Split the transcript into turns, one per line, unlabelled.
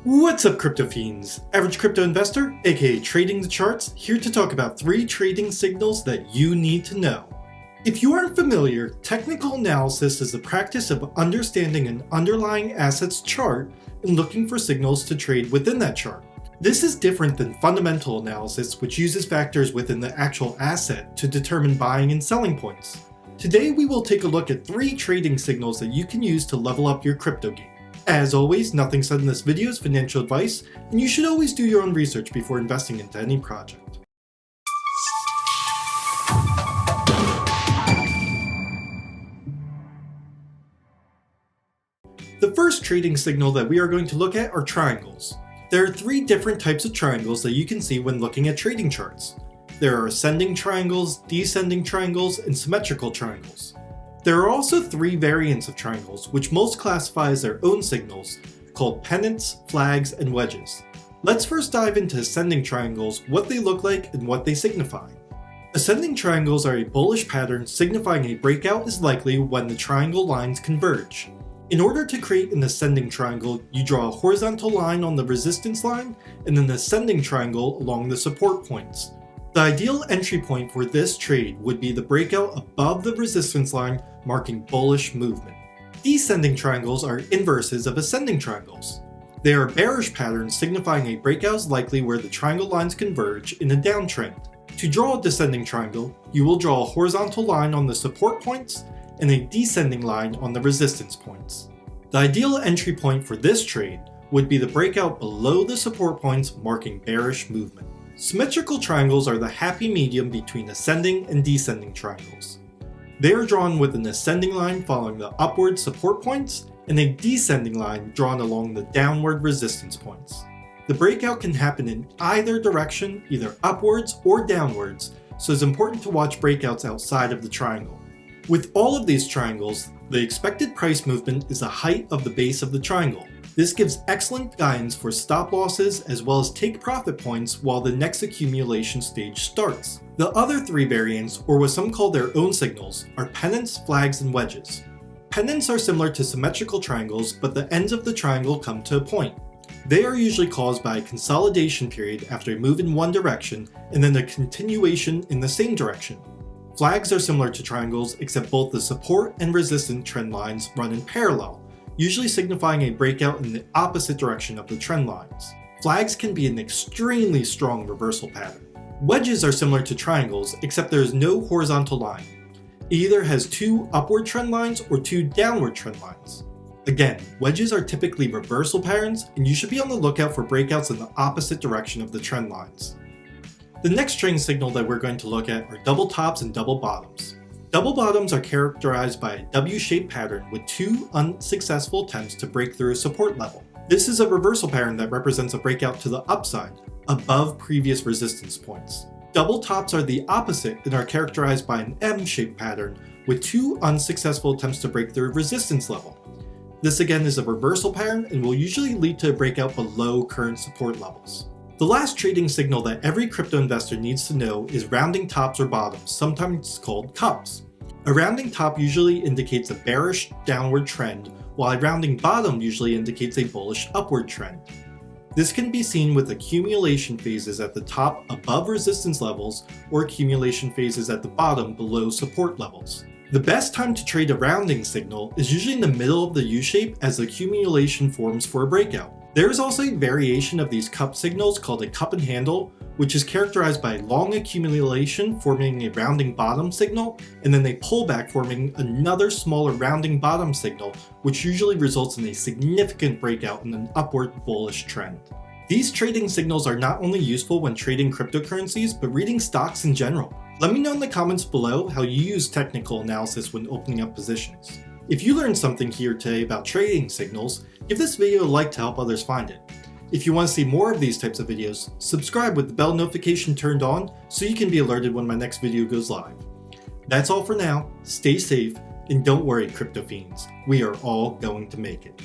What's up, crypto fiends? Average crypto investor, aka Trading the Charts, here to talk about 3 trading signals that you need to know. If you aren't familiar, technical analysis is the practice of understanding an underlying asset's chart and looking for signals to trade within that chart. This is different than fundamental analysis, which uses factors within the actual asset to determine buying and selling points. Today we will take a look at 3 trading signals that you can use to level up your crypto game. As always, nothing said in this video is financial advice, and you should always do your own research before investing into any project. The first trading signal that we are going to look at are triangles. There are 3 different types of triangles that you can see when looking at trading charts. There are ascending triangles, descending triangles, and symmetrical triangles. There are also 3 variants of triangles, which most classify as their own signals, called pennants, flags, and wedges. Let's first dive into ascending triangles, what they look like, and what they signify. Ascending triangles are a bullish pattern signifying a breakout is likely when the triangle lines converge. In order to create an ascending triangle, you draw a horizontal line on the resistance line and an ascending triangle along the support points. The ideal entry point for this trade would be the breakout above the resistance line, marking bullish movement. Descending triangles are inverses of ascending triangles. They are bearish patterns signifying a breakout is likely where the triangle lines converge in a downtrend. To draw a descending triangle, you will draw a horizontal line on the support points and a descending line on the resistance points. The ideal entry point for this trade would be the breakout below the support points, marking bearish movement. Symmetrical triangles are the happy medium between ascending and descending triangles. They are drawn with an ascending line following the upward support points and a descending line drawn along the downward resistance points. The breakout can happen in either direction, either upwards or downwards, so it's important to watch breakouts outside of the triangle. With all of these triangles, the expected price movement is the height of the base of the triangle. This gives excellent guidance for stop losses as well as take profit points while the next accumulation stage starts. The other 3 variants, or what some call their own signals, are pennants, flags, and wedges. Pennants are similar to symmetrical triangles, but the ends of the triangle come to a point. They are usually caused by a consolidation period after a move in one direction and then a continuation in the same direction. Flags are similar to triangles, except both the support and resistance trend lines run in parallel, usually signifying a breakout in the opposite direction of the trend lines. Flags can be an extremely strong reversal pattern. Wedges are similar to triangles, except there is no horizontal line. It either has 2 upward trend lines or 2 downward trend lines. Again, wedges are typically reversal patterns, and you should be on the lookout for breakouts in the opposite direction of the trend lines. The next trading signal that we're going to look at are double tops and double bottoms. Double bottoms are characterized by a W-shaped pattern with 2 unsuccessful attempts to break through a support level. This is a reversal pattern that represents a breakout to the upside, above previous resistance points. Double tops are the opposite and are characterized by an M-shaped pattern with 2 unsuccessful attempts to break through a resistance level. This again is a reversal pattern and will usually lead to a breakout below current support levels. The last trading signal that every crypto investor needs to know is rounding tops or bottoms, sometimes called cups. A rounding top usually indicates a bearish downward trend, while a rounding bottom usually indicates a bullish upward trend. This can be seen with accumulation phases at the top above resistance levels or accumulation phases at the bottom below support levels. The best time to trade a rounding signal is usually in the middle of the U-shape as the accumulation forms for a breakout. There is also a variation of these cup signals called a cup and handle, which is characterized by long accumulation forming a rounding bottom signal, and then a pullback forming another smaller rounding bottom signal, which usually results in a significant breakout in an upward bullish trend. These trading signals are not only useful when trading cryptocurrencies, but reading stocks in general. Let me know in the comments below how you use technical analysis when opening up positions. If you learned something here today about trading signals, give this video a like to help others find it. If you want to see more of these types of videos, subscribe with the bell notification turned on so you can be alerted when my next video goes live. That's all for now, stay safe, and don't worry, crypto fiends, we are all going to make it.